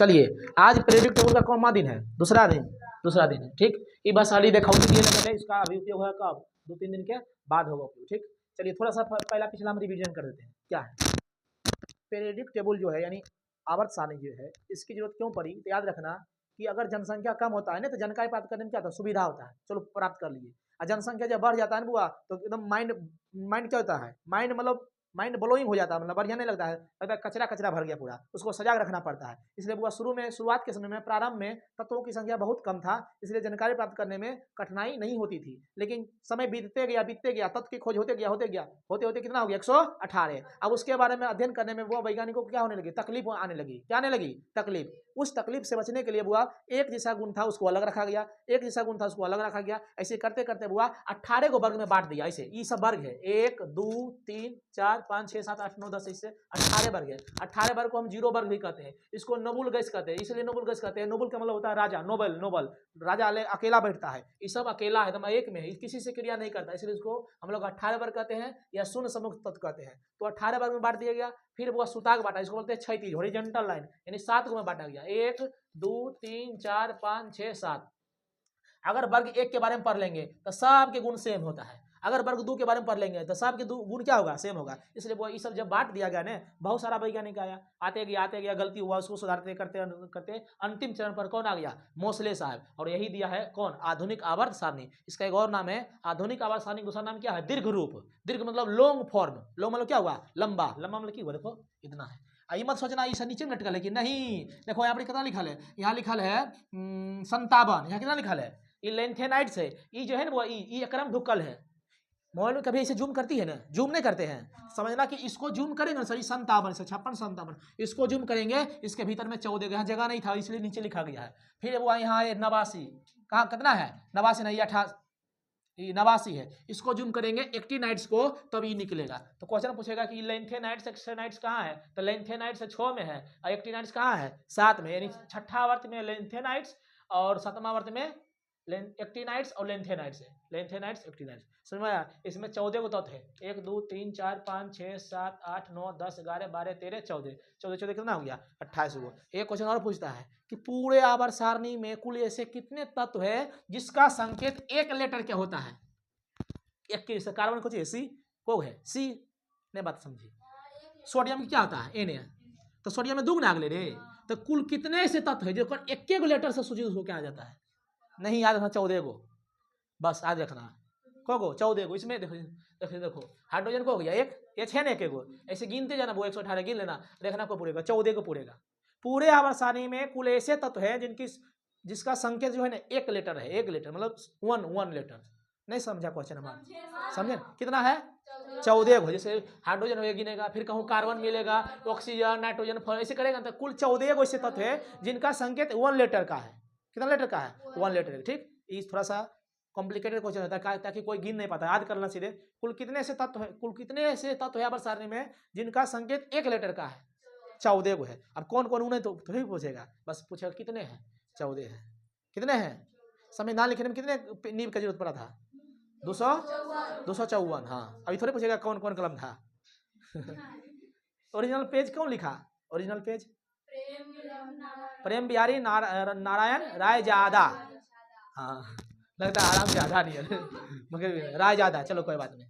चलिए आज periodic table का कौन दिन है? दूसरा दिन है। ठीक, ये बस अली देखा इसका अभी उपयोग है कब? 2-3 दिन के बाद होगा उपयोग। ठीक, चलिए थोड़ा सा पहला पिछला हम रिवीजन कर देते हैं। क्या है पीरियडिक टेबल जो है, यानी आवर्त सारणी जो है, इसकी जरूरत क्यों पड़ी? तो याद रखना कि अगर जनसंख्या कम होता है ना, तो जानकारी प्राप्त करने में क्या होता है? सुविधा होता है, चलो प्राप्त कर लिए। और जनसंख्या जब बढ़ जाता है ना बुआ, तो एकदम माइंड क्या होता है? माइंड मतलब माइंड ब्लोइंग हो जाता है, मतलब बढ़िया नहीं लगता है, लगता है कचरा कचरा भर गया पूरा, उसको सजाग रखना पड़ता है। इसलिए बुआ शुरुआत के समय में, प्रारंभ में तत्वों की संख्या बहुत कम था, इसलिए जानकारी प्राप्त करने में कठिनाई नहीं होती थी। लेकिन समय बीतते गया, तत्व की खोज होते होते कितना हो गया? 118। अब उसके बारे में अध्ययन करने में वो वैज्ञानिकों को क्या होने लगी? तकलीफ आने लगी। क्या आने लगी? तकलीफ। उस तकलीफ से बचने के लिए बुआ एक जैसा गुण था उसको अलग रखा गया, एक जैसा गुण था उसको अलग रखा गया। ऐसे करते करते बुआ 18 को वर्ग में बांट दिया। ऐसे ये सब वर्ग है, 1 2 3 4 5 6 7 8 9 10, इससे 18 वर्ग है। 18 वर्ग को हम जीरो वर्ग भी कहते हैं। इसको नोबल गैस कहते हैं, इसलिए नोबल गैस कहते हैं। नोबल का मतलब होता है राजा, नोबल राजा अकेला बैठता है। ये सब अकेला है, एक में है, किसी से क्रिया नहीं करता, इसलिए इसको हम लोग 18 वर्ग कहते हैं या शून्य सम्मुख तत्व कहते हैं। तो 18 वर्ग में बांट दिया गया। फिर वो सुताग बांटा, इसको बोलते हैं क्षैतिज हॉरिजॉन्टल लाइन, यानी 7 में बांटा गया। 1 2 3 4 5 6 7। अगर वर्ग 1 के बारे में पढ़ लेंगे तो सबके गुण सेम होता है। अगर वर्ग 2 के बारे में पढ़ लेंगे तो सबके गुण क्या होगा? सेम होगा। इसलिए वो ये सब जब बांट दिया गया ना, बहुत सारा वैज्ञानिक आया, आते गया गलती हुआ, उसको सुधारते करते अंतिम चरण पर कौन आ गया? मोसले साहब। और यही दिया है कौन? आधुनिक आवर्त सारणी। इसका एक और नाम है आधुनिक आवर्त सारणी, दूसरा नाम क्या है? दीर्घ रूप। दीर्घ मतलब लॉन्ग फॉर्म। लॉन्ग मतलब क्या हुआ? लंबा। लंबा मतलब क्या हुआ? देखो इतना है। आई मत सोचना ये नीचे में लटकल है कि नहीं। देखो यहाँ पर कितना लिखल है? यहाँ लिखल है 57। यहाँ कितना लिखल है? ये लेंथेनाइट्स है। ये जो है ना वो ये क्रम ढुकल है। मोबाइल में कभी ऐसे जूम करती है ना, जूम नहीं करते हैं, समझना कि इसको जूम करेंगे ना सही 57 से 56 57, इसको जूम करेंगे, इसके भीतर में 14 यहाँ जगह नहीं था, इसलिए नीचे लिखा गया है। फिर वो यहाँ है 89, कहाँ कितना है? 89 नहीं, 88 है। इसको जूम करेंगे एक्टिनाइट्स को, तब ये निकलेगा। तो क्वेश्चन पूछेगा कि लेंथेनाइट्स एक्सटेनाइट्स कहाँ है? तो लेंथेनाइट्स 6 में है और एक्टिनाइट्स कहाँ है? 7 में, यानी छठा वर्त में लेंथेनाइट्स और 7वां वर्त में एक्टिनाइट्स और लेंथेनाइट्स है। लेंथेनाइट्स एक्टिनाइट्स समझ में आया? इसमें 14 को तत्व है, 1 2 3 4 5 6 7 8 9 10 11 12 13 14 14 कितना हो गया? 28 हुआ। एक क्वेश्चन और पूछता है कि पूरे आवर्त सारणी में कुल ऐसे कितने तत्व है जिसका संकेत एक लेटर क्या होता है? एक के जैसे कार्बन को चाहिए सी, को है सी ने बात समझी। सोडियम क्या होता है? Na। तो सोडियम में दुगना अगले रे, तो कुल कितने ऐसे तत्व है जो एक लेटर से सूचित हो क्या आ जाता है? नहीं याद रखना, 14 को बस याद रखना। को 14 को इसमें देखो हाइड्रोजन को हो गया एक, ये 6 ने एक को ऐसे गिनते जाना, वो 118 गिन लेना, देखना को पूरेगा 14 को पूरेगा। पूरे आवर्त सारणी में कुल ऐसे तत्व है जिसका संकेत जो है ना एक लेटर है। एक लेटर मतलब वन लेटर। नहीं समझा क्वेश्चन हमारा? समझे कितना है? 14 को। जैसे हाइड्रोजन हो गिनेगा, फिर कहूँ कार्बन मिलेगा, ऑक्सीजन, नाइट्रोजन, ऐसे करेगा तो कुल 14 को ऐसे तत्व है जिनका संकेत 1 लेटर का है। कितना लेटर का है? 1 लेटर। ठीक, ये थोड़ा सा कॉम्प्लिकेटेड क्वेश्चन होता है ताकि कोई गिन नहीं पाता, याद करना सीधे। कुल कितने ऐसे तत्व है आवर्त सारणी में जिनका संकेत 1 लेटर का है? 14 को है। अब कौन कौन उन्हें तो ही पूछेगा, बस पूछेगा कितने हैं? 14 है। कितने हैं? संविधान लिखने में कितने नींव का जरूरत पड़ा था? 254। हाँ, अभी थोड़े पूछेगा कौन कौन कलम था। ओरिजिनल पेज कौन लिखा? ओरिजिनल पेज प्रेम बिहारी नारायण राय ज्यादा। हाँ, लगता है आराम से आधा नहीं है मगर राय ज्यादा। चलो कोई बात नहीं।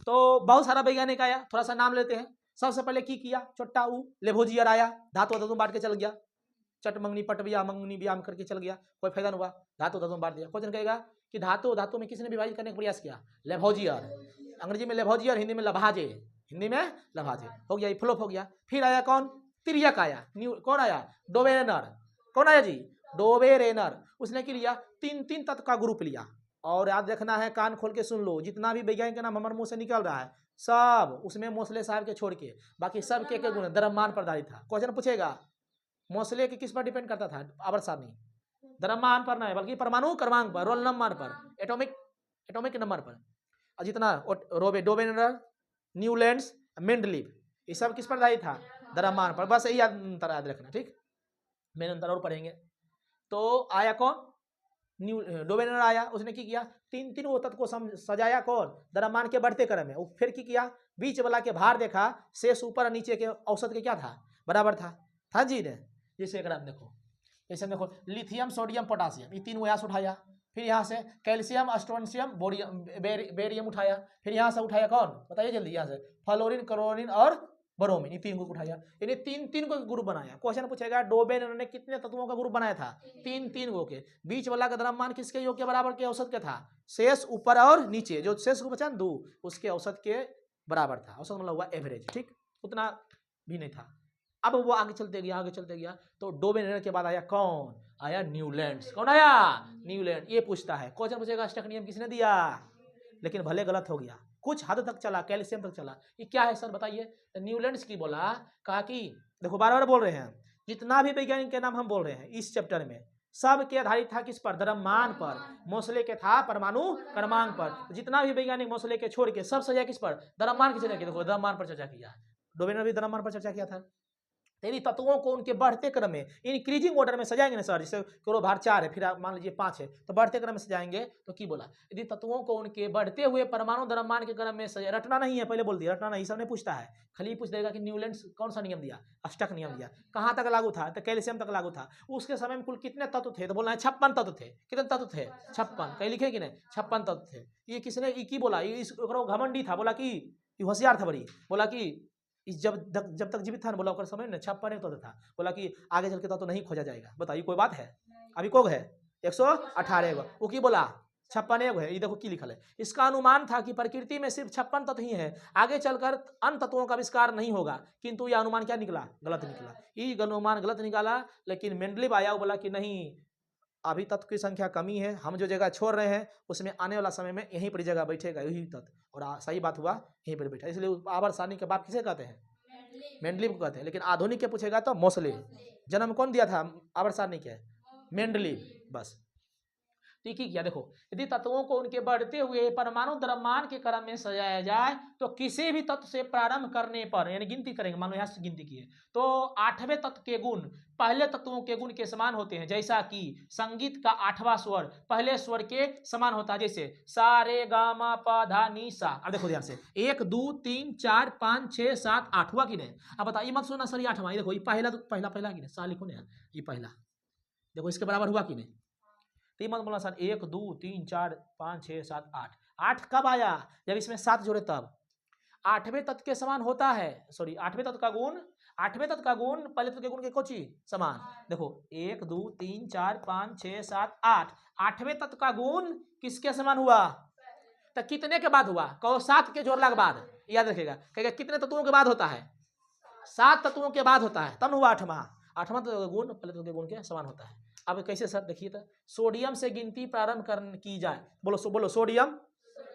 तो बहुत सारा वैज्ञानिक आया, थोड़ा सा नाम लेते हैं। सबसे पहले की किया? छोटा लेवोजियर आया, धातु बांट के चल गया। चट मंगनी पट मंगनी व्यायाम करके चल गया, कोई फायदा नहीं हुआ, धातु बांट दिया। क्वेश्चन कहेगा कि धातु में किसने विभाजित करने का प्रयास किया? लेवोजियर। अंग्रेजी में लेवोजियर, हिंदी में लभाजे। हो गया, फ्लोप हो गया। फिर आया कौन? तिर्यक आया। कौन आया? डोबेरेनर। कौन आया जी? डोबेरेनर। उसने क्या लिया? 3 तत्व का ग्रुप लिया। और याद रखना है, कान खोल के सुन लो, जितना भी वैज्ञानिक का नाम हमारे मुंह से निकल रहा है सब उसमें मोसले साहब के छोड़ के बाकी सब के गुण द्रव्यमान पर आधारित था। क्वेश्चन पूछेगा मोसले के किस पर डिपेंड करता था आवर्त सारणी? द्रव्यमान पर नहीं बल्कि परमाणु क्रमांक पर, रोल नंबर पर, एटॉमिक नंबर पर। और जितना डोबेरेनर, न्यूलैंड्स, मेंडलीव, ये सब किस पर आधारित था? द्रव्यमान पर। बस यही अंतर याद रखना। ठीक, मेन अंतर और पढ़ेंगे। तो आया कौन? डोबेरेनर आया, उसने क्या किया? 3 वो तत्व को सजाया कौन? द्रव्यमान के बढ़ते क्रम में। फिर क्या किया? बीच वाला के भार देखा, शेष ऊपर और नीचे के औसत के क्या था? बराबर था जी ने। जैसे अगर आप देखो, जैसे देखो लिथियम सोडियम पोटासियम, ये तीन यहाँ से उठाया, फिर यहाँ से कैल्शियम स्ट्रोंशियम बेरियम उठाया, फिर यहाँ से उठाया कौन बताइए जल्दी, यहाँ से फ्लोरीन क्लोरीन और ब्रोमीन, ये तीन को उठाया, यानी तीन तीन को ग्रुप बनाया। क्वेश्चन पूछेगा डोबे ने उन्होंने कितने तत्वों का ग्रुप बनाया था, तीन तीन को के। बीच वाला का द्रव्यमान किसके योग के बराबर के औसत के था, शेष ऊपर और नीचे, जो शेष को बचा दो उसके औसत के बराबर था। औसत मतलब हुआ एवरेज, ठीक, उतना भी नहीं था। अब वो आगे चलते गया तो डोबे निर्णय के बाद आया कौन, आया न्यूलैंड्स। कौन आया, न्यूलैंड। ये पूछता है क्वेश्चन पूछेगा स्टक नियम किसने दिया, लेकिन भले गलत हो गया, कुछ हद तक चला, कैल्शियम तक चला। ये क्या है सर बताइए, न्यूलैंड्स की बोला, कहा कि देखो बार बार बोल रहे हैं, जितना भी वैज्ञानिक के नाम हम बोल रहे हैं इस चैप्टर में सब के आधारित था किस पर, द्रव्यमान पर। मोसले के था परमाणु क्रमांक पर। जितना भी वैज्ञानिक मोसले के छोड़ के सब सजा किस पर, द्रव्यमान की चर्चा की। देखो द्रव्यमान पर चर्चा किया, डोबे ने भी द्रव्यमान पर चर्चा किया था। यदि तत्वों को उनके बढ़ते क्रम में इंक्रीजिंग ऑर्डर में सजाएंगे ना सर, जैसे करो भार 4 है, फिर आप मान लीजिए 5 है, तो बढ़ते क्रम में सजाएंगे। तो की बोला, यदि तत्वों को उनके बढ़ते हुए परमाणु द्रव्यमान के क्रम में सजाए, रटना नहीं है, पहले बोल दिया रटना नहीं, सब नहीं पूछता है, खाली पूछ देगा कि न्यूलैंड्स कौन सा नियम दिया, स्टक नियम दिया, कहाँ तक लागू था, तो कैल्शियम तक लागू था। उसके समय में कुल कितने तत्व थे, तो बोलना है 56 तत्व थे। कितने तत्व थे, 56, कहीं लिखे कि नहीं, 56 तत्व थे। ये किसने की बोला, घमंडी था, बोला कि होशियार था बड़ी, बोला कि इस जब तक जीवित था ना, बोला कर समय में 56 तो था, बोला कि आगे चल के तो नहीं खोजा जाएगा। बताइए कोई बात है, अभी को है 118 वो की बोला 56 है। ये देखो की लिखल है, इसका अनुमान था कि प्रकृति में सिर्फ 56 तत्व ही है, आगे चलकर अन्य तत्वों का आविष्कार नहीं होगा। किंतु यह अनुमान क्या निकला, गलत निकला। ये अनुमान गलत निकाला, लेकिन मेंडलीव आया, बोला कि नहीं, अभी तत्व की संख्या कमी है, हम जो जगह छोड़ रहे हैं उसमें आने वाला समय में यहीं पर जगह बैठेगा यही तत्व, और सही बात हुआ यहीं पर बैठा। इसलिए आवर्त सारणी के बाप किसे कहते हैं, मेंडलीव को कहते हैं। लेकिन आधुनिक के पूछेगा तो मोसले। जन्म कौन दिया था आवर्त सारणी के, मेंडलीव। बस ठीक ही किया। देखो यदि तत्वों को उनके बढ़ते हुए परमाणु द्रव्यमान के क्रम में सजाया जाए तो किसी भी तत्व से प्रारंभ करने पर, यानी गिनती करेंगे, मान लो यहाँ से गिनती की है, तो 8वें तत्व के गुण पहले तत्वों के गुण के समान होते हैं। जैसा कि संगीत का 8वां स्वर पहले स्वर के समान होता है, जैसे सा रे गा मा पा धा नी सा। अब देखो ध्यान से 1 2 3 4 5 6 7 8 हुआ कि नहीं। अब बताइए मत सुनना सर, 8वां, देखो ये पहला पहला कि नहीं, सा लिखो ना, ये पहला, देखो इसके बराबर हुआ कि नहीं। तो मत बोला सर 1 2 3 4 5 6 7 8, 8 कब आया, जब इसमें 7 जोड़े तब। 8वें तत्व के समान होता है, सॉरी 8वें तत्व का गुण, 8वें तत्व का गुण पहले तत्व के गुण के कोची समान। देखो 1 2 3 4 5 6 7 8, 8वें तत्व का गुण किसके समान हुआ, तो कितने के बाद हुआ, कहो 7 के जोड़ला के बाद। याद रखेगा, कहेगा कितने तत्वों के बाद होता है, 7 तत्वों के बाद होता है, तब हुआ 8वां। 8वां तत्व का गुण पहले तत्व के गुण के समान होता है। अब कैसे सर देखिए, तो सोडियम से गिनती प्रारंभ की जाए, बोलो सोडियम,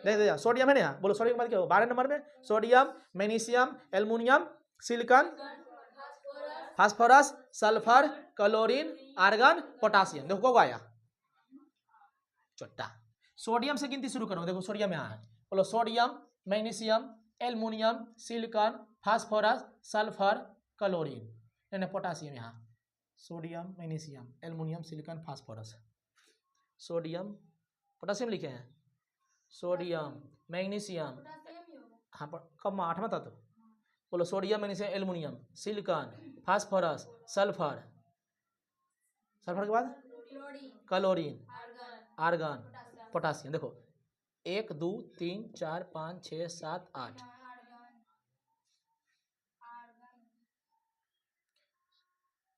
देखिए सोडियम है ना, बोलो सोडियम के बाद क्या हो, 12 नंबर में sodium, magnesium, aluminium, silicon, phosphorus, sulphur, chlorine, argon, potassium. देखो को आया छोटा। सोडियम से गिनती शुरू करो, देखो सोडियम यहाँ है, बोलो sodium, magnesium, aluminium, silicon, phosphorus, sulphur, chlorine, potassium यहाँ, sodium, magnesium, aluminium, silicon, phosphorus, sodium, potassium लिखे हैं, सोडियम, मैग्नीशियम, हाँ कब 8वां तत्व, बोलो sodium, magnesium, aluminium, silicon, phosphorus, sulphur, sulphur के बाद क्लोरीन, आर्गन, पोटासियम। देखो 1 2 3 4 5 6 7 8,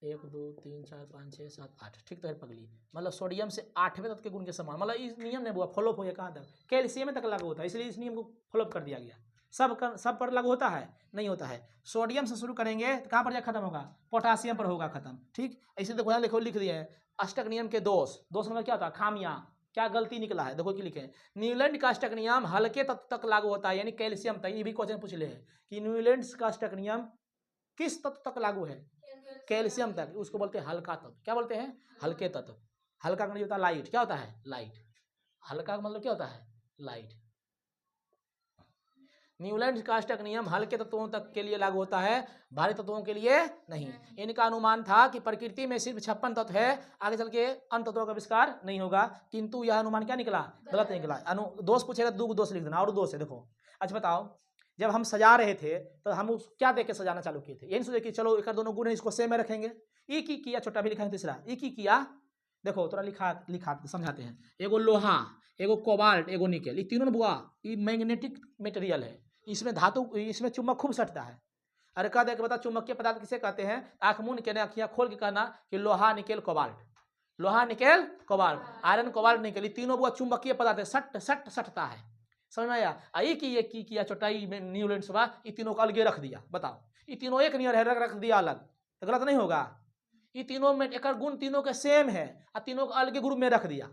1 2 3 4 5 6 7 8, ठीक तो है पगली। मतलब सोडियम से 8वें तत्व के गुण के समान, मतलब इस नियम ने हुआ फॉलोअप हो गया कहाँ तक, कैल्शियम तक लागू होता है, इसलिए इस नियम को फॉलोअप कर दिया गया। सब पर लागू होता है, नहीं होता है। सोडियम से शुरू करेंगे तो कहाँ पर जा खत्म होगा, पोटासियम पर होगा खत्म, ठीक। ऐसे देखो यहाँ लिख दिया है अष्टक नियम के दोष मतलब क्या होता है, खामियां, क्या गलती निकला है, देखो कि लिखे न्यूलैंड का अष्टक नियम हल्के तत्व तक लागू होता है, यानी कैल्शियम तक। ये भी क्वेश्चन पूछ ले कि न्यूलैंड का अष्टक नियम किस तत्व तक लागू है, कैल्शियम तक, उसको बोलते हैं हल्का तत्व। क्या बोलते हैं, हल्के तत्व। हल्का का मतलब होता है लाइट, क्या होता है, लाइट। हल्का का मतलब क्या होता है, लाइट। न्यूलैंड का अष्टक नियम हल्के तत्वों तक के लिए लागू होता है, भारी तत्वों के लिए नहीं। इनका अनुमान था कि प्रकृति में सिर्फ 56 तत्व है, आगे चल के अन्य तत्वों का आविष्कार नहीं होगा, किंतु यह अनुमान क्या निकला, गलत निकला। दोष पूछेगा, 2 दोष लिख देना, और दोष है देखो। अच्छा बताओ, जब हम सजा रहे थे तो हम क्या देख के सजाना चालू किए थे, यही सोचे कि चलो एक दोनों गुण है इसको सेम में रखेंगे, ई की किया, छोटा भी लिखा है तीसरा, ई की किया। देखो थोड़ा लिखा समझाते हैं। एगो लोहा, एगो कोबाल्ट, एगो निकेल, ये तीनों बुआ ये मैग्नेटिक मटेरियल है। इसमें धातु, इसमें चुंबक खूब सटता है। अरे कह दे कि बता चुंबकीय पदार्थ किसे कहते हैं? आंख मूंद के अखियां खोल के कहना कि लोहा निकेल कोबाल्ट, लोहा nickel cobalt, iron cobalt nickel, ये तीनों बुआ चुंबकीय पदार्थ है, सटता है। समझ में आया? आई कि ये की किया छोटाई में न्यूलैंड सुबह ये तीनों को अलगे रख दिया। बताओ ये तीनों एक नियर है, रख दिया अलग तो गलत नहीं होगा? ये तीनों में एक गुण तीनों के सेम है और तीनों को अलग ग्रुप में रख दिया।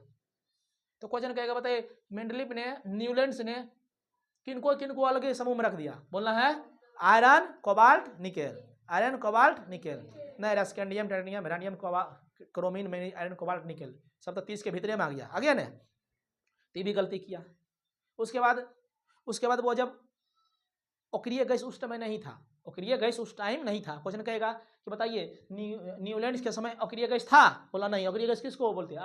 तो क्वेश्चन कहेगा बताइए मेंडलीफ ने, न्यूलैंड्स ने किनको किनको अलग समूह में रख दिया? बोलना है iron cobalt nickel, iron cobalt nickel, नहीं स्कैंडियम टाइटेनियम हेरानियम क्रोमीन आयरन कोबाल्ट निकेल सब तो 30 के भीतर में आ गया ना। तो भी गलती किया। उसके बाद वो जब अक्रिय गैस उस टाइम नहीं था, अक्रिय गैस उस टाइम नहीं था। क्वेश्चन कहेगा कि बताइए न्यूलैंड्स के समय अक्रिय गैस था? बोला नहीं। अक्रिय गैस किसको बोलते हैं?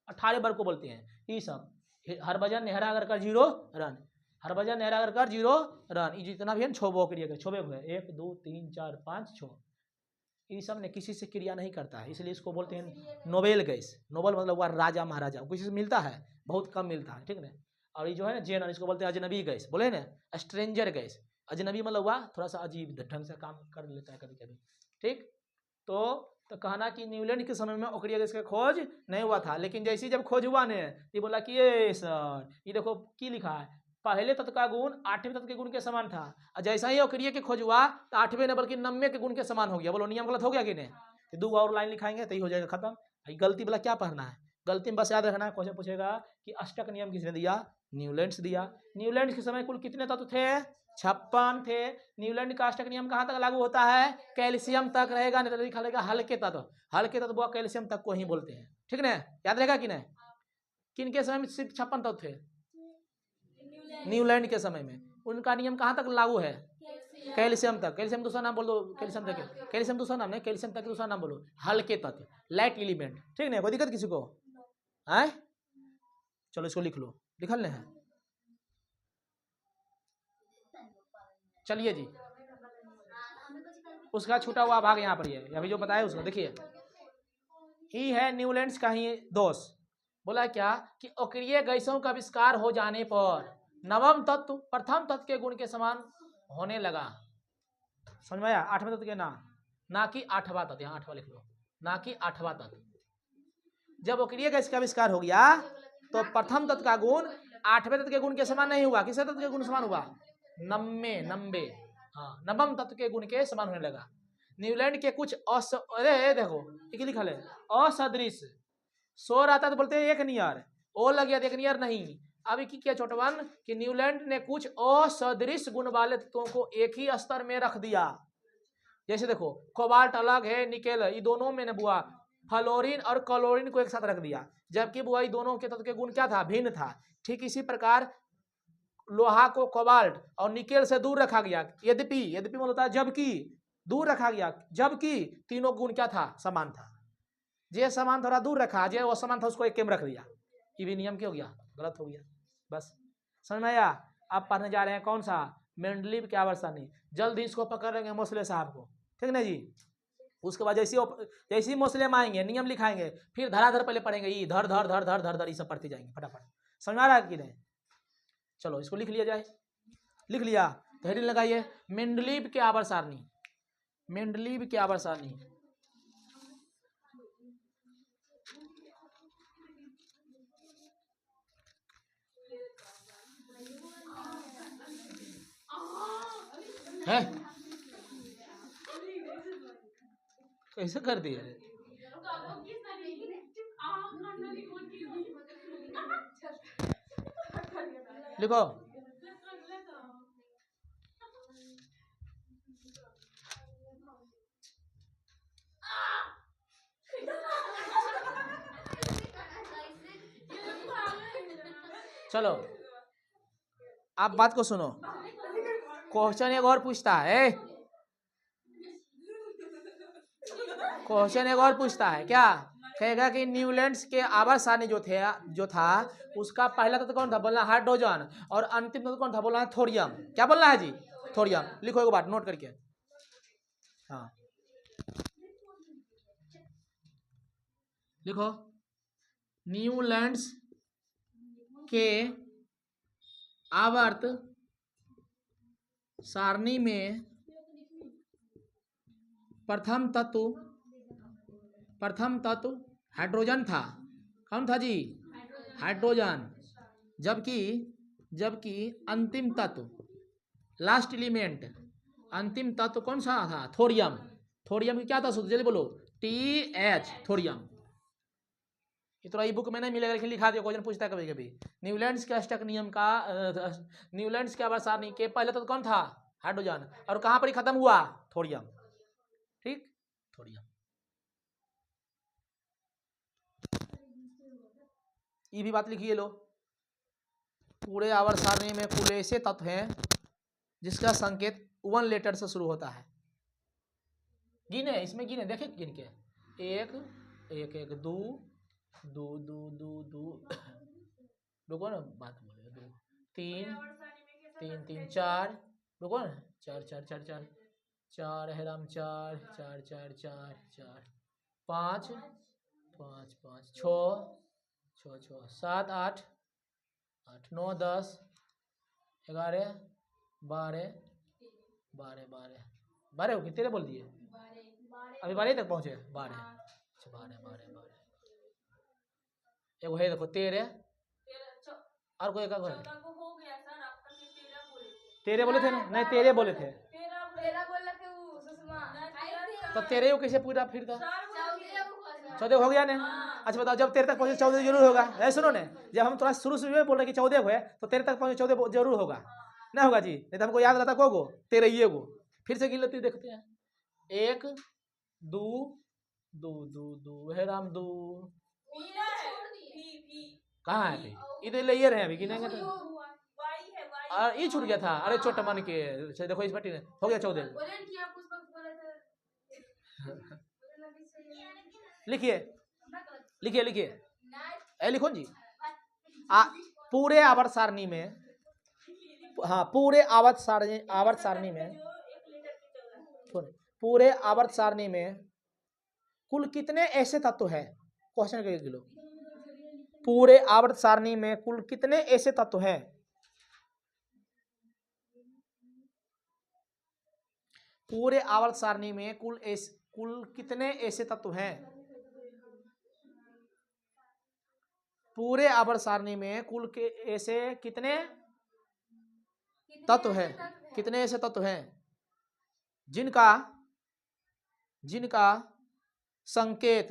18 वर्ग को बोलते हैं। ये सब हरभजन नेहरा अगर कर 0 रन, हरभजन नेहरा अगर कर 0 रन, ये जितना भी है 6 अक्रिय गैस, 6 है 1 2 3 4 5 6, ये सब ने किसी से क्रिया नहीं करता है, इसलिए इसको बोलते हैं नोबेल गैस। नोबेल मतलब हुआ राजा महाराजा, किसी से मिलता है बहुत कम मिलता है, ठीक ना। और ये जो है ना जेनर, इसको बोलते हैं अजनबी गैस, बोले ना स्ट्रेंजर गैस। अजनबी मतलब हुआ थोड़ा सा अजीब ढंग से काम कर लेता है कभी कभी, ठीक। तो कहना कि न्यूलैंड के समय में अक्रिय गैस का खोज नहीं हुआ था, लेकिन जैसे जब खोज हुआ ने ये बोला कि ये सर ये देखो की लिखा है, पहले तत्व का गुण 8वें तत्व के गुण के समान था, और जैसा ही अक्रिय के खोज हुआ तो 8वें न बल्कि 90 के गुण के समान हो गया। बोलो नियम गलत हो गया कि नहीं? तो 2 और लाइन लिखाएंगे तो ही हो जाएगा खत्म। गलती वाला क्या पढ़ना है? गलती में बस याद रखना है, क्वेश्चन पूछेगा कि अष्टक नियम किसने दिया? न्यूलैंड्स दिया। न्यूलैंड के समय कुल कितने तत्व थे? 56 थे। न्यूलैंड का अष्टक नियम कहाँ तक लागू होता है? कैल्शियम तक रहेगा, नहीं तो लिखा रहेगा हल्के तत्व। हल्के तत्व वो कैल्शियम तक को ही बोलते हैं, ठीक ना। याद रहेगा कि नहीं? किन के समय में सिर्फ 56 तत्व थे? न्यूलैंड के समय में। उनका नियम कहाँ तक लागू है? कैल्शियम तक। कैल्शियम दूसरा नाम बोल दो, कैल्शियम तक, कैल्शियम दूसरा नाम नहीं, कैल्शियम तक दूसरा नाम बोलो, हल्के तत्व, लाइट एलिमेंट, ठीक ना। कोई दिक्कत किसी को है? चलो इसको लिख लो, लिखल नहीं है? चलिए जी, उसका छूटा हुआ भाग यहाँ पर है, अभी जो बताया उसको देखिए, ही है न्यूलैंड्स का ही दोष। बोला क्या कि अक्रिय गैसों का आविष्कार हो जाने पर नवम तत्व प्रथम तत्व के गुण के समान होने लगा। समझ में आया? 8वें तत्व के ना कि 8वां तत्व, यहाँ 8वां लिख लो, ना कि 8वां तत्व। जब अक्रिय गैस का आविष्कार हो गया तो प्रथम तत्व का गुण 8वें तत्व के गुण के समान नहीं हुआ। किस तत्व के गुण समान हुआ? 90, हाँ नवम तत्व के गुण के समान होने लगा। न्यूलैंड के कुछ अरे देखो लिखा है असदृश, सो रहता तो बोलते एक नियर, ओ लग गया एक नियर नहीं। अभी की किया छोटवन कि न्यूलैंड ने कुछ असदृश गुण वाले तत्वों को एक ही स्तर में रख दिया। जैसे देखो कोबाल्ट अलग है, निकेल, ये दोनों में न बुआ फ्लोरीन और क्लोरीन को एक साथ रख दिया, जबकि बुआ ये दोनों के तत्व के गुण क्या था? भिन्न था। ठीक इसी प्रकार लोहा को कोबाल्ट और निकेल से दूर रखा गया, यद्यपि मतलब होता है जबकि, दूर रखा गया जबकि तीनों गुण क्या था? समान था। जे समान थोड़ा दूर रखा, जे वो समान था उसको एक में रख दिया। ये भी नियम क्या हो गया? गलत हो गया। बस समझ में आया? अब पढ़ने जा रहे हैं कौन सा? मेंडलीव की आवर्सानी। जल्द ही इसको पकड़ लेंगे मोसले साहब को, ठीक ना जी। उसके बाद जैसे ही मोसले में आएंगे नियम लिखाएंगे, फिर धराधर पहले पढ़ेंगे, ये धर धर धर धर धर धर, ये सब पढ़ते जाएंगे फटाफट। समझ आ रहा है कि नहीं? चलो इसको लिख लिया जाए। लिख लिया तो हेडिंग लगाइए मेंडलीव के आवर्त सारणी। मेंडलीव के आवर्त सारणी है, कैसे कर दिए? लिखो चलो आप बात को सुनो। क्वेश्चन एक और पूछता है, क्वेश्चन एक और पूछता है क्या? कहेगा कि न्यूलैंड्स के आवर्त सारणी जो था उसका पहला तत्व कौन था? बोलना हाइड्रोजन, और अंतिम तत्व कौन था? बोलना है थोरियम। क्या बोलना है जी? थोरियम। लिखो एक बात नोट करके, हाँ लिखो, न्यूलैंड्स के आवर्त सारणी में प्रथम तत्व हाइड्रोजन था। कौन था जी? हाइड्रोजन। जबकि अंतिम तत्व, लास्ट एलिमेंट, अंतिम तत्व कौन सा था? थोरियम। थोरियम की क्या था सूत्र? जल्दी बोलो, TH, थोरियम। इतना ई बुक में नहीं मिलेगा, लेकिन लिखा दिया, क्वेश्चन पूछता है कभी कभी। न्यूलैंड्स के अष्टक नियम का न्यूलैंड्स के आवर्त सारणी के पहले तत्व कौन था? हाइड्रोजन। और कहां पर ही खत्म हुआ? थोरियम। ठीक, थोरियम। ये भी बात लिखिए लो, पूरे आवर्त सारणी में कुल ऐसे तत्व हैं जिसका संकेत 1 लेटर से शुरू होता है। गिने, इसमें गिने, देखे गिन के, 1 1 1 2 2 2 2 2 रुको ना, बात बोले, 2 3 3 3 4, रुको ना, 4 4 4 4 4 है राम, 4 4 4 4 4 5 5 5 6 6 6 7 8 8 9 10 11 12 12 12 12 हो गए, 13 बोल दिए, अभी 12 तक पहुंचे, 12 12 12 12 एगो है, देखो 13, और कोई एक है, 13 बोले थे ना? नहीं, 13 बोले थे, तो 13 को कैसे पूरा फिर था? 14 हो गया ना? अच्छा बताओ, जब 13 तक पहुंचे 14 जरूर होगा। ऐसे सुनो ना, जब हम थोड़ा शुरू से बोल रहे कि 14 को है, तो 13 तक पहुंचे 14 जरूर होगा, ना होगा जी? नहीं तो हमको याद रहता को 13 ये गो। फिर से गिन लेते, देखते हैं, 1 2 2 2 2 है राम, 2 कहाँ है? इधर ले ये रहे, अभी गिनेंगे तो ये छूट गया था। अरे छोटा मन के, देखो इस बटी हो गया 14। लिखिए लिखिए लिखिए, लिखो जी। पूरे आवर्त सारणी में, हाँ, पूरे आवर्त सारणी में, पूरे आवर्त सारणी में कुल कितने ऐसे तत्व है? क्वेश्चन के लो, पूरे आवर्त सारणी में कुल कितने ऐसे तत्व हैं? पूरे आवर्त सारणी में कुल कितने ऐसे तत्व हैं? पूरे आवर्त सारणी में कुल के ऐसे कितने तत्व हैं? कितने ऐसे तत्व हैं जिनका संकेत,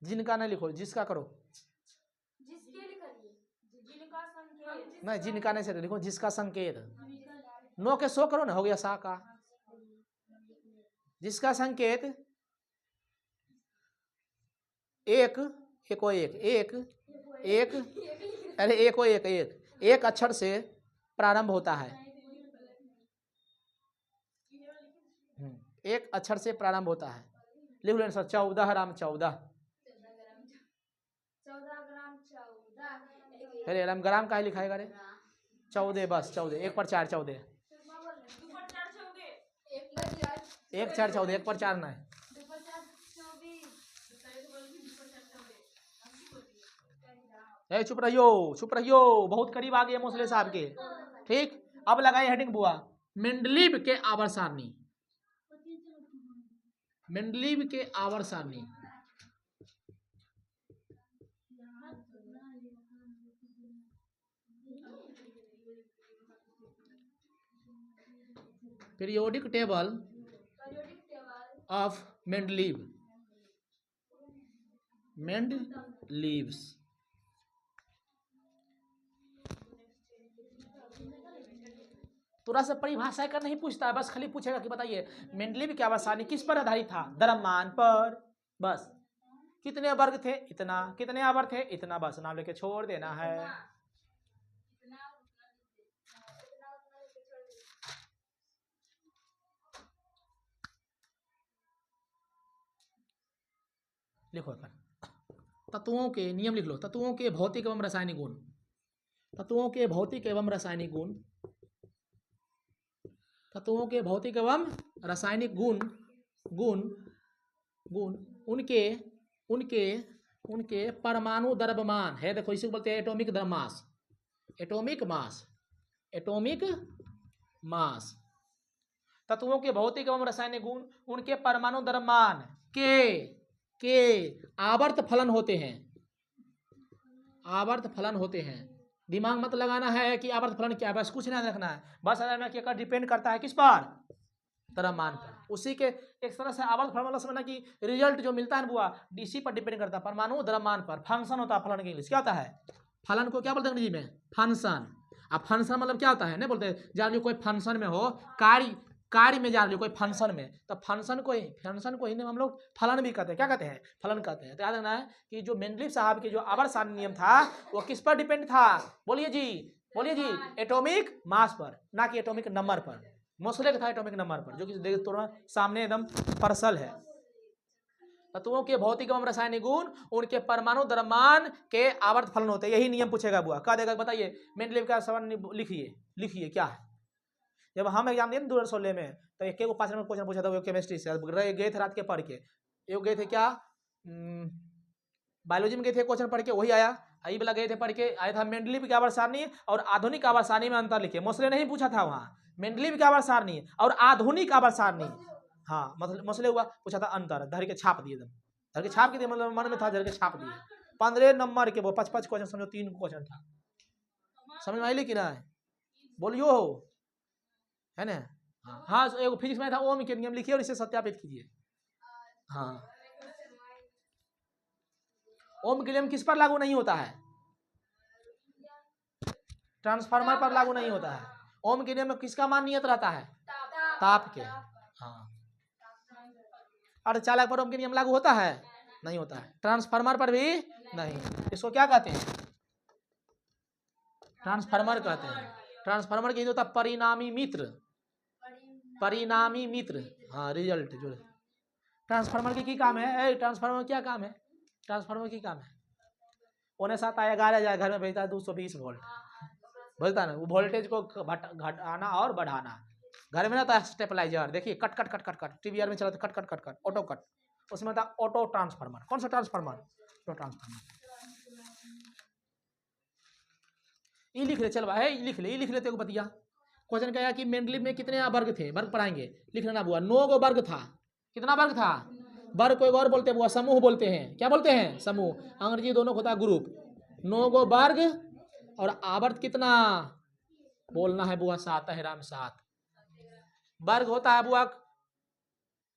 जिनका नहीं लिखो, जिसका करो, नहीं जिनका नहीं से लिखो, जिसका संकेत, नो के सो करो ना, हो गया सा का, जिसका संकेत एक अक्षर से प्रारंभ होता है। एक अक्षर से प्रारंभ होता है। लिख लो सर, 14 राम 14। अरे राम ग्राम का ही लिखाएगा रे, 14 बस, 14 1 पर 4 14, 1 4 14, 1 पर 4 नहीं। चुप रहियो, बहुत करीब आ गए मोसले साहब के। ठीक, अब लगाए हेडिंग बुआ, मेंडलीव के आवर्त सारणी, मेंडलीव के आवर्त सारणी। Periodic table of Mendeleev's. थोड़ा सा परिभाषा कर नहीं पूछता है, बस खाली पूछेगा कि बताइए मेंडलीव की आवर्त सारणी किस पर आधारित था? द्रव्यमान पर। बस, कितने वर्ग थे? इतना। कितने आवर्त थे? इतना। बस नाम लेके छोड़ देना है। लिखो, तत्वों के नियम लिख लो, तत्वों के भौतिक एवं रासायनिक गुण, तत्वों के भौतिक एवं रासायनिक गुण, तत्वों के भौतिक एवं रासायनिक गुण गुण गुण उनके उनके उनके परमाणु द्रव्यमान है। देखो इसी को बोलते हैं atomic mass, atomic mass, atomic mass. तत्वों के भौतिक एवं रासायनिक गुण उनके परमाणु द्रव्यमान के आवर्त फलन होते हैं, आवर्त फलन होते हैं। दिमाग मत लगाना है कि आवर्त फलन क्या है, बस कुछ नहीं रखना है, बस कि डिपेंड करता है किस पर, द्रव्यमान पर। उसी के एक तरह से आवर्त फलन वाला समझना कि रिजल्ट जो मिलता है बुआ डीसी पर डिपेंड करता है, परमाणु द्रव्यमान पर। फंक्शन होता है फलन के इंग्लिश क्या होता है, फलन को क्या बोलते हैं अंग्रेजी में, फंक्शन। अब फंक्शन मतलब क्या होता है नहीं बोलते, जब कोई फंक्शन में हो, कार्य में जा रही हो कोई फंक्शन में, तो फंक्शन को ही हम लोग फलन भी कहते हैं। क्या कहते हैं, फलन कहते हैं। तो याद रखना है कि जो मेंडलीव साहब के जो आवर्त सारणी नियम था वो किस पर डिपेंड था, बोलिए जी, एटॉमिक मास पर, ना कि एटॉमिक नंबर पर। मोसले का था एटॉमिक नंबर पर, जो कि थोड़ा सामने एकदम पर्सल है। तत्वों के भौतिक एवं रासायनिक गुण उनके परमाणु द्रव्यमान के आवर्त फलन होते हैं। यही नियम पूछेगा बुआ, क्या देगा बताइए। मेंडलीव का सवाल लिखिए क्या है। जब हम एग्जाम दिए 2016 में तो एक 5 नंबर क्वेश्चन पूछा था वो केमिस्ट्री से, गए थे रात के पढ़ के, ये गए थे क्या बायोलॉजी में गए थे क्वेश्चन पढ़ के, वही आया। आई वाला गए थे पढ़ के, आया था मेंडलीव की आवर्त सारणी और आधुनिक आवर्त सारणी में अंतर लिखे। मोसले नहीं पूछा था वहाँ, मेंडलीव की आवर्त सारणी और आधुनिक आवर्त सारणी, हाँ मतलब मोसले हुआ पूछा था अंतर, धर के छाप दिए, धर के छाप के दिए, मतलब मन में था धर के छाप दिए। 15 नंबर के वो 5 क्वेश्चन समझो, 3 क्वेश्चन था, समझ में आई लेकिन बोलियो है ना। हाँ एक फिजिक्स में था ओम के नियम लिखिए और इसे सत्यापित कीजिए। हाँ ओम के नियम किस पर लागू नहीं होता है, ट्रांसफार्मर पर लागू नहीं होता है। ओम के नियम में किसका मान नियत रहता है, ताप के। हाँ अर्धचालक पर ओम के नियम लागू होता है, नहीं होता है। ट्रांसफार्मर पर भी नहीं। इसको क्या कहते हैं, ट्रांसफार्मर कहते हैं। ट्रांसफार्मर की होता परिणामी मित्र, परिणामी मित्र, हाँ रिजल्ट जो। ट्रांसफार्मर की काम है, ट्रांसफार्मर क्या काम है, ट्रांसफार्मर की काम है उन्हें 7 आया 11 जाए घर में भेजता है 220 वोल्ट बोलता है ना, वो वोल्टेज को घटाना और बढ़ाना। घर में ना था स्टेपलाइजर, देखिए cut cut cut cut cut, TVR में चलाते cut cut cut cut, auto cut, उसमें था ऑटो ट्रांसफार्मर। कौन सा ट्रांसफार्मर, ऑटो ट्रांसफार्मर। ये लिख ले, चल भाई लिख ले तेरे को बतिया। क्वेश्चन क्या है कि मेंडलीव में कितने वर्ग थे, वर्ग पढ़ाएंगे, लिख लेना बुआ। 9 गो वर्ग था। कितना वर्ग था, वर्ग कोई और बोलते हैं बुआ, समूह बोलते हैं। क्या बोलते हैं, समूह। अंग्रेजी दोनों को होता है ग्रुप। 9 गो वर्ग और आवर्त कितना बोलना है बुआ, 7 है राम, 7 वर्ग होता है बुआ।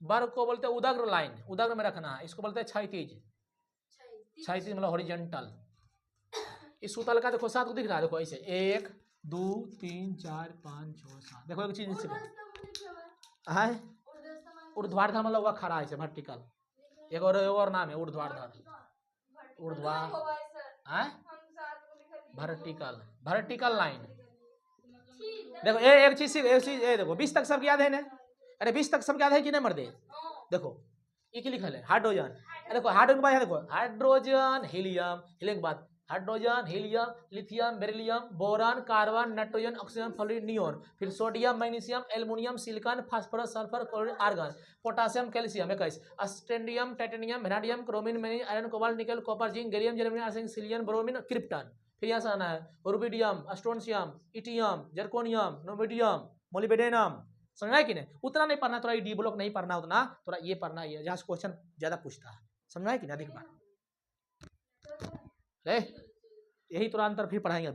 वर्ग को बोलते हैं उदग्र लाइन, उदग्र में रखना है। इसको बोलते हैं क्षैतिज, क्षैतिज मतलब हॉरिजॉन्टल। इस सूतल का देखो 7 को दिख रहा है, देखो ऐसे 1 2 3 4 5 6 7। देखो एक चीज है ऊर्ध्वाधर मतलब हुआ खड़ा ऐसे वर्टिकल। एक और नाम है ऊर्ध्वाधर, वर्टिकल, वर्टिकल लाइन। देखो एक चीज देखो 20 तक सब याद है ना, अरे 20 तक सब याद है कि नहीं मर्दे। देखो ये क्या लिखल है, हाइड्रोजन। देखो हाइड्रोजन के बाद देखो हाइड्रोजन हीलियम, हीलियम के बाद hydrogen helium lithium beryllium boron carbon nitrogen oxygen fluorine neon, फिर sodium magnesium aluminium silicon phosphorus sulphur chlorine argon potassium calcium 21, scandium titanium vanadium chromium manganese iron cobalt nickel copper zinc gallium germanium arsenic selenium bromine krypton. फिर यहाँ से आना है rubidium strontium yttrium zirconium niobium molybdenum. समझना है कि नहीं, उतना नहीं पढ़ना, थोड़ा डी ब्लॉक नहीं पढ़ना उतना, थोड़ा ये पढ़ना है जहाँ से क्वेश्चन ज्यादा पूछता है। समझना है कि नहीं, अधिक बार यही थोड़ा अंतर फिर पढ़ाएंगे।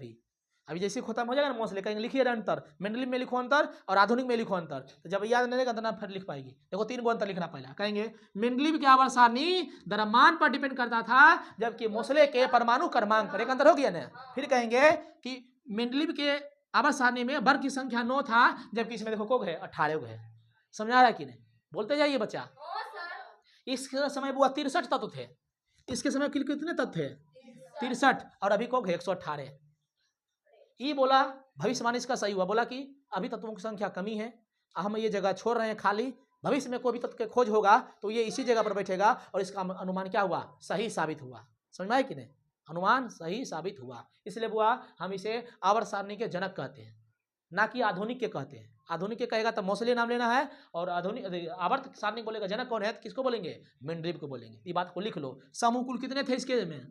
अभी जैसे खत्म हो जाएगा ना मोसले कहेंगे लिखिए अंतर, मेंडलीव में लिखो अंतर और आधुनिक में लिखो अंतर। तो जब याद नहीं रहेगा तो ना फिर लिख पाएगी। देखो 3 गो अंतर लिखना पहला, कहेंगे मेंडलीव की आवर्त सारणी द्रव्यमान पर डिपेंड करता था, जबकि मोसले के परमाणु क्रमांक पर। एक अंतर हो गया ना। फिर कहेंगे कि मेंडलीव के आवर्त सारणी में वर्ग की संख्या 9 था, जबकि इसमें देखो को है 18 को है। समझा रहा है कि नहीं, बोलते जाइए बच्चा। इस समय बुआ 63 तत्व थे, इसके समय कितने तत्व थे 63, और अभी को 118। ये बोला भविष्यवाणी इसका सही हुआ, बोला कि अभी तत्वों की संख्या कमी है, हम ये जगह छोड़ रहे हैं खाली, भविष्य में कोई भी तत्व की खोज होगा तो ये इसी जगह पर बैठेगा, और इसका अनुमान क्या हुआ, सही साबित हुआ। समझ में आया कि नहीं, अनुमान सही साबित हुआ। इसलिए बुआ हम इसे आवर्त सारणी के जनक कहते हैं, ना कि आधुनिक के कहते हैं। आधुनिक के कहेगा तो मौसली नाम लेना है, और आधुनिक आवर्त सारणी बोलेगा जनक कौन है तो किसको बोलेंगे, मेंडलीव को बोलेंगे। ये बात को लिख लो। समूह कुल कितने थे इसके में,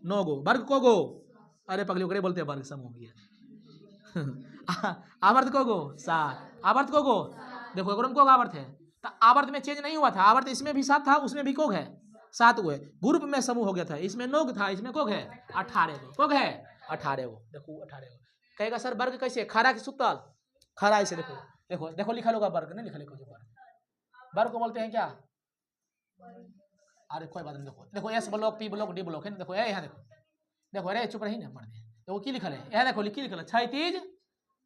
9 गो। वर्ग को गो, अरे पगली ओकरे बोलते हैं वर्ग समूह की आवर्त को गो 7, आवर्त को गो, देखो एकोरम को आवर्त है, तो आवर्त में चेंज नहीं हुआ था, आवर्त इसमें भी 7 था उसमें भी कोग है, 7 गो है। ग्रुप में समूह हो गया था, इसमें 9 था इसमें कोग है 18 गो, कोग है 18 गो। देखो 18 गो। कहेगा सर वर्ग कैसे, खरा की सुतल, खरा ऐसे देखो देखो देखो लिखा होगा वर्ग, नहीं लिखा लिखो जो वर्ग को बोलते हैं क्या, अरे कोई बात नहीं, देखो देखो S block P block D block है, देखो यहाँ देखो देखो, अरे चुप रही ना मर दे, देखो की लिखल है, यह देखो की लिखल है, क्षैतिज,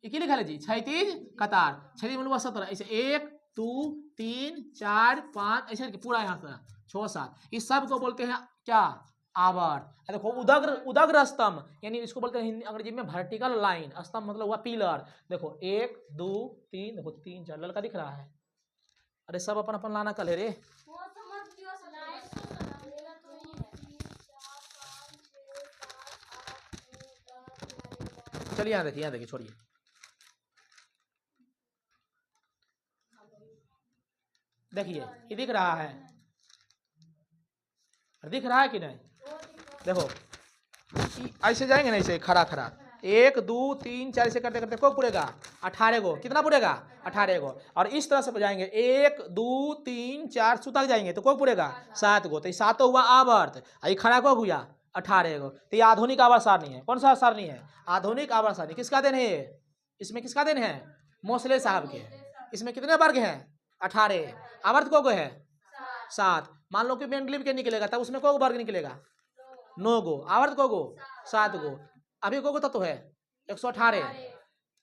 ये लिखल है जी, क्षैतिज कतार, क्षैतिज मतलब 17, ऐसे 1 2 3 4 5 ऐसे पूरा यहाँ से 6 7, इस सब को बोलते हैं क्या, आवर्त। देखो उदग्र, उदग्र स्तंभ, यानी इसको बोलते हैं अंग्रेजी में वर्टिकल लाइन, स्तंभ मतलब हुआ पिलर। देखो 1 2 3, देखो 3 4 लड़का दिख रहा है, अरे सब अपन अपन लाना कल है रे, चलिए यहाँ देखिए छोड़िए, देखिए ये दिख रहा है, दिख रहा है कि नहीं, देखो ऐसे जाएंगे ना, ऐसे खड़ा खड़ा 1 2 3 4 से करते करते को पूरेगा 18 गो, कितना पूरेगा 18 गो। और इस तरह से जाएंगे 1 2 3 4 सुतक जाएंगे तो को पूरेगा 7 गो, तो 7 हुआ आवर्त, ये खड़ा को हुआ 18 गो। तो ये आधुनिक आवर्त सारणी है। कौन सा सारणी है, आधुनिक आवर्त सारणी। किसका देन है ये, इसमें किसका देन है, मोसले साहब के। इसमें कितने वर्ग हैं 18, आवर्त को है 7। मान लो कि मेंडलीव के निकलेगा तब उसमें को वर्ग निकलेगा 9 गो, आवर्त को 7 गो, अभी को तत्व है 118।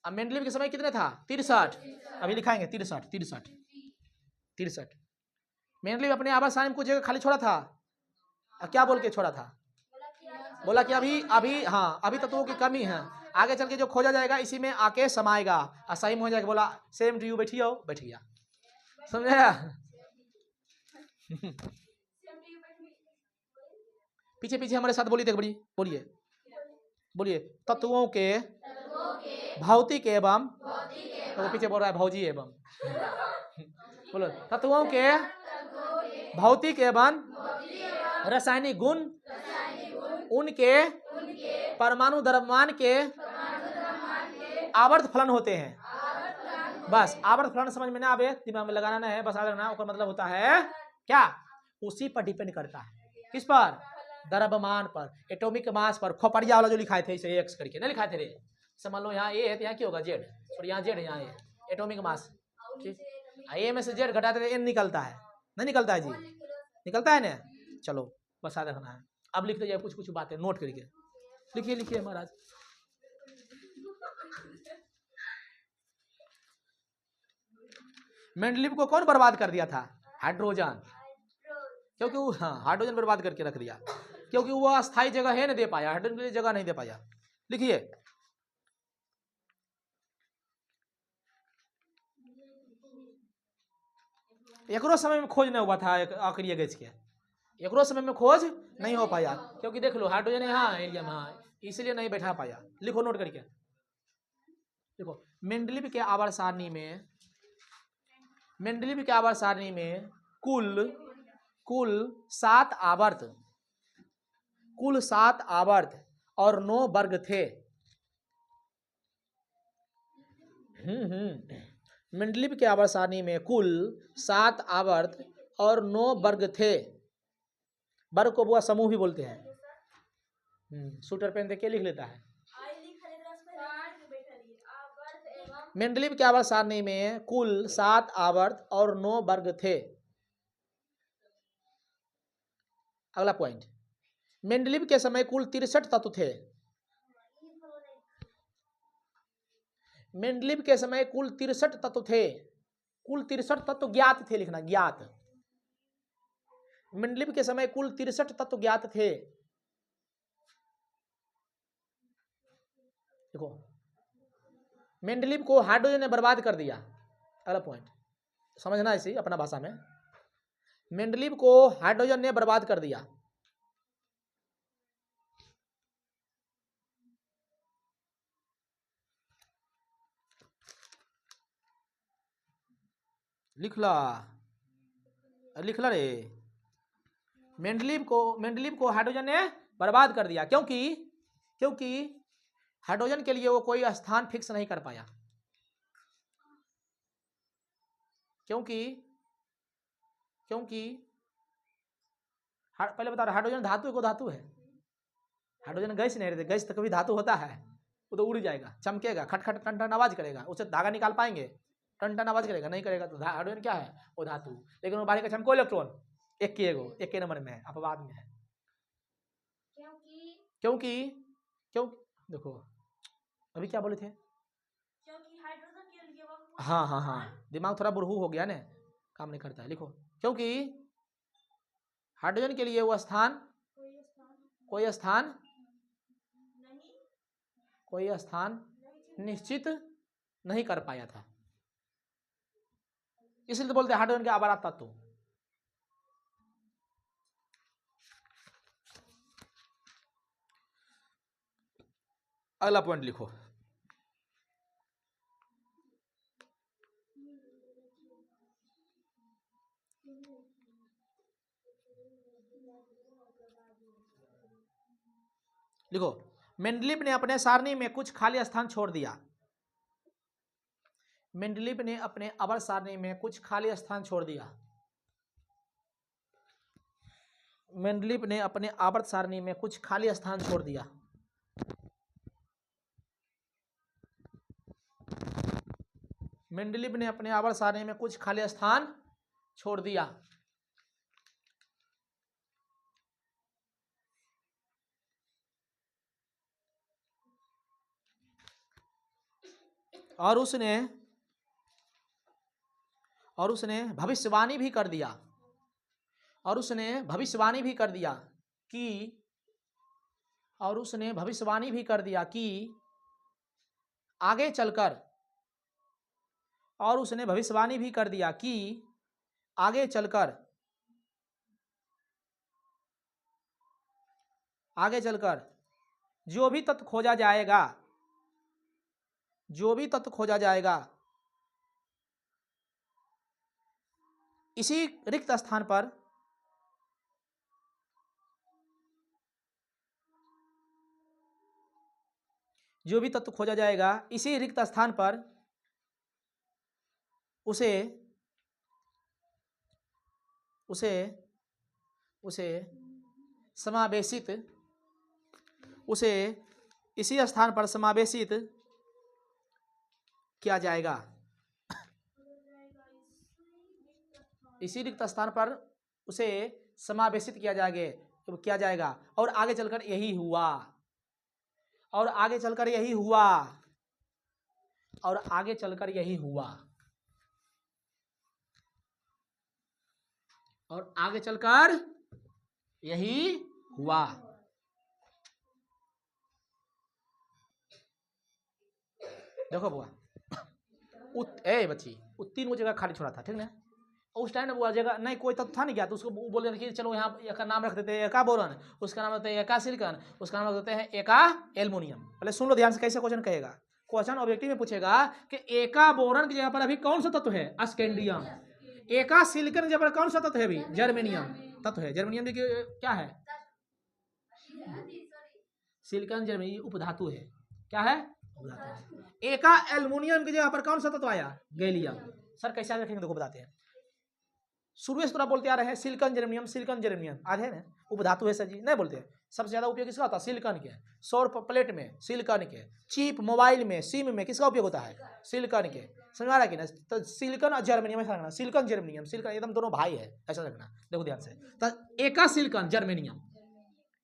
अब मेंडलीव के समय कितने था 63, अभी लिखाएंगे 63। मेंडलीव अपने आवर्त सारणी में कुछ जगह खाली छोड़ा था, क्या बोल के छोड़ा था, बोला कि अभी हाँ अभी तत्वों की कमी है, आगे चल के जो खोजा जाएगा इसी में आके समाएगा, और सही में हो जाएगा। बोला सेम टू यू, बैठिए बैठिया, समझे पीछे पीछे हमारे साथ बोलिए, बड़ी बोलिए बोलिए, तत्वों के भौतिक एवं, तो पीछे बोल रहा है भौजी एवं बोलो, तत्वों के भौतिक एवं रासायनिक गुण उनके परमाणु द्रव्यमान के आवर्त फलन होते हैं। बस आवर्त फलन समझ में ना आवे, दिमाग में लगाना है, बस आगे ना, मतलब होता है क्या, उसी पर डिपेंड करता है, किस पर, द्रव्यमान पर, एटॉमिक मास पर। खोपड़िया वाला जो लिखाए थे इसे एक्स करके नहीं लिखाए थे रे, समझ लो यहाँ ए है तो यहाँ क्या होगा जेड, और यहाँ जेड है, यहाँ ए एटॉमिक मास, ठीक, ए में से जेड घटाते तो एन निकलता है, नहीं निकलता है जी, निकलता है ना। चलो बस याद रखना है। अब लिखते जाए कुछ कुछ बातें नोट करके, लिखिए लिखिए महाराज। मेंडलीव को कौन बर्बाद कर दिया था, हाइड्रोजन, क्योंकि वो हाँ हाइड्रोजन बर्बाद करके रख दिया, क्योंकि वो अस्थायी जगह है नहीं दे पाया, हाइड्रोजन के लिए जगह नहीं दे पाया। लिखिए एकरो समय में खोज नहीं हुआ था, आखिरी गैस के एकरो समय में खोज नहीं हो पाया, क्योंकि देख लो हाइड्रोजन यहाँ एरिया में, हाँ इसलिए नहीं बैठा पाया। लिखो नोट करके, देखो मेंडलीव के आवर्त सारणी में, मेंडलीव के आवर्त सारणी में कुल 7 आवर्त, कुल 7 आवर्त और 9 वर्ग थे। मेंडलीव के आवर्त सारणी में कुल 7 आवर्त और 9 वर्ग थे। वर्ग को बुआ समूह भी बोलते हैं। शूटर पेन देख के लिख लेता है। मेंडलीव के आवर्त सारणी में कुल 7 आवर्त और 9 वर्ग थे। अगला पॉइंट, मेंडलीव के समय कुल 63 तत्व थे। मेंडलीव के समय कुल 63 तत्व थे, कुल 63 तत्व ज्ञात थे, लिखना ज्ञात। मेंडलीव के समय कुल 63 तत्व ज्ञात थे। देखो मेंडलीव को हाइड्रोजन ने बर्बाद कर दिया। अगला पॉइंट समझना इसे अपना भाषा में, मेंडलीव को हाइड्रोजन ने बर्बाद कर दिया। लिख ला, लिख ला रे। मेंडलीव को हाइड्रोजन ने बर्बाद कर दिया, क्योंकि हाइड्रोजन के लिए वो कोई स्थान फिक्स नहीं कर पाया, क्योंकि पहले बता रहा, हाइड्रोजन धातु को धातु है, हाइड्रोजन गैस नहीं रहते, गैस तो कभी धातु होता है, वो तो उड़ जाएगा, चमकेगा, खटखट टन टन आवाज करेगा, उससे धागा निकाल पाएंगे? टन टन आवाज करेगा, नहीं करेगा। तो हाइड्रोजन क्या है? वो धातु। लेकिन वो बाहरी का चमको इलेक्ट्रॉन एक के नंबर में है, अपवाद में है, क्योंकि देखो अभी क्या बोले थे? क्योंकि हाइड्रोजन के लिए वो, हाँ, दिमाग थोड़ा बुरहू हो गया ना, काम नहीं करता है। लिखो, क्योंकि हाइड्रोजन के लिए वो कोई स्थान निश्चित नहीं कर पाया था, इसलिए तो बोलते हैं हाइड्रोजन के आवारा तत्व। अगला पॉइंट लिखो, मेंडलीव ने अपने सारणी में कुछ खाली स्थान छोड़ दिया। मेंडलीव ने अपने आवर्त सारणी में कुछ खाली स्थान छोड़ दिया। मेंडलीव ने अपने आवर्त सारणी में कुछ खाली स्थान छोड़ दिया। मेंडलीव ने अपने आवर्त सारणी में कुछ खाली स्थान छोड़ दिया। और उसने भविष्यवाणी भी कर दिया, कि आगे चलकर, जो भी तत्व खोजा जाएगा, इसी रिक्त स्थान पर उसे समावेशित किया जाएगा। इसी रिक्त स्थान पर उसे समावेशित किया जाएगा। और आगे चलकर यही हुआ। और आगे चलकर यही हुआ। देखो बुआ, बच्ची, 3 वो जगह खाली छोड़ा था, ठीक ना? उस टाइम वो जगह नहीं कोई तत्व था नहीं क्या, तो उसको बोल रहे कि चलो यहाँ एका नाम रख देते हैं, एका बोरन, उसका नाम रखते हैं एका सिलिकॉन, उसका नाम रख देते हैं एका एल्युमिनियम। पहले सुन लो ध्यान से, कैसे क्वेश्चन कहेगा। क्वेश्चन ऑब्जेक्टिव में पूछेगा कि एका बोरन की जगह पर अभी कौन सा तत्व है? स्कैंडियम। एका सिलिकॉन की जगह पर कौन सा तत्व है? अभी जर्मेनियम तत्व है। जर्मेनियम क्या है? सिलिकॉन जर्मेनियम उपधातु है। क्या है? एका एल्युमिनियम की जगह पर कौन सा तत्व आया? गैलियम। सर कैसे रखेंगे देखो बताते हैं। शुरू से थोड़ा बोलते आ रहे हैं सिलिकॉन जर्मेनियम आधे ना उपधातु है सर जी, नहीं बोलते। सबसे ज्यादा उपयोग किसका होता है? सिलिकॉन के। सौर प्लेट में सिलिकॉन के, चिप मोबाइल में, सिम में किसका उपयोग होता है? सिलिकॉन के। समझ आ रहा है कि ना? तो सिलिकॉन और जर्मेनियम ऐसा रखना, सिलिकॉन जर्मेनियम, सिलिकॉन एकदम दोनों भाई है, ऐसा रखना। देखो ध्यान से, तो एका सिलिकॉन जर्मेनियम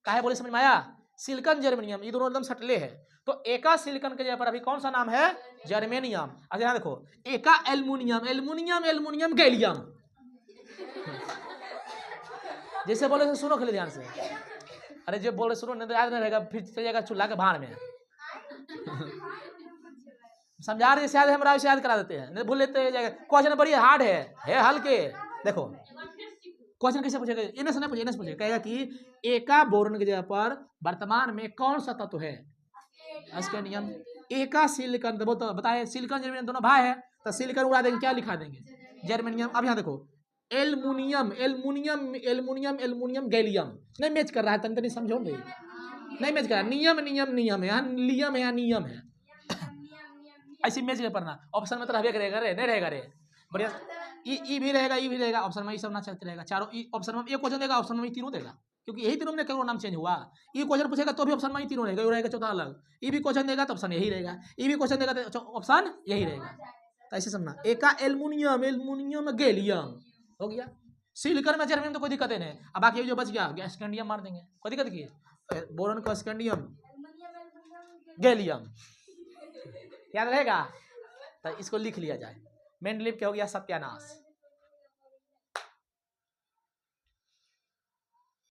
काहे बोले, समझ में आया? सिलिकॉन जर्मेनियम ये दोनों एकदम सटले है। तो एका सिलिकॉन के जगह पर अभी कौन सा नाम है? जर्मेनियम। अच्छा यहाँ देखो, एका एल्युमिनियम गैलियम। जैसे बोले सुनो खाली ध्यान से, अरे जो बोले सुनो नहीं तो याद नहीं रहेगा, फिर चल जाएगा चूल्हा के भाड़ में। समझा रहे याद है, हमरा उसे याद करा देते हैं, नहीं भूल लेते जाएगा। क्वेश्चन बड़ी हार्ड है हल्के। देखो क्वेश्चन कैसे पूछेगा, इन्हें से नहीं पूछेगा, कहेगा कि एका बोरन की जगह पर वर्तमान में कौन सा तत्व है? स्कैंडियम। एका सिलिकॉन, तो बताए सिलिकॉन जर्मेनियम दोनों भाई है, तो सिलिकॉन उड़ा देंगे, क्या लिखा देंगे? जर्मेनियम। अब यहाँ देखो aluminium aluminium aluminium aluminium gallium नहीं मैच कर रहा है, तनी समझो भाई, नहीं मैच कर रहा। नियम नियम नियम है, यहाँ लियम है, यहाँ नियम है, ऐसे मैच नहीं पढ़ना। ऑप्शन में तो रहबे करेगा रे, नहीं रहेगा रे, बढ़िया। ई भी रहेगा, ई भी रहेगा, ऑप्शन में ये सब ना चलते रहेगा। चारों ऑप्शन में एक क्वेश्चन देगा, ऑप्शन में तीनों देगा, क्योंकि यही तीनों में करो नाम चेंज हुआ। ये क्वेश्चन पूछेगा तो भी ऑप्शन में ही तीनों रहेगा, ये रहेगा चौथा अलग। ये भी क्वेश्चन देगा तो ऑप्शन यही रहेगा, ये भी क्वेश्चन देगा तो ऑप्शन यही रहेगा। तो ऐसे समझना, एक का एल्युमिनियम एल्युमिनियम गैलियम हो गया। सिलिकॉन में जर्मेनियम तो कोई दिक्कत नहीं। अब बाकी जो बच गया स्कैंडियम मार देंगे, कोई दिक्कत की है। बोरॉन का स्कैंडियम गैलियम याद रहेगा, तो इसको लिख लिया जाए। मेंडलीव क्या हो गया, सत्यानाश।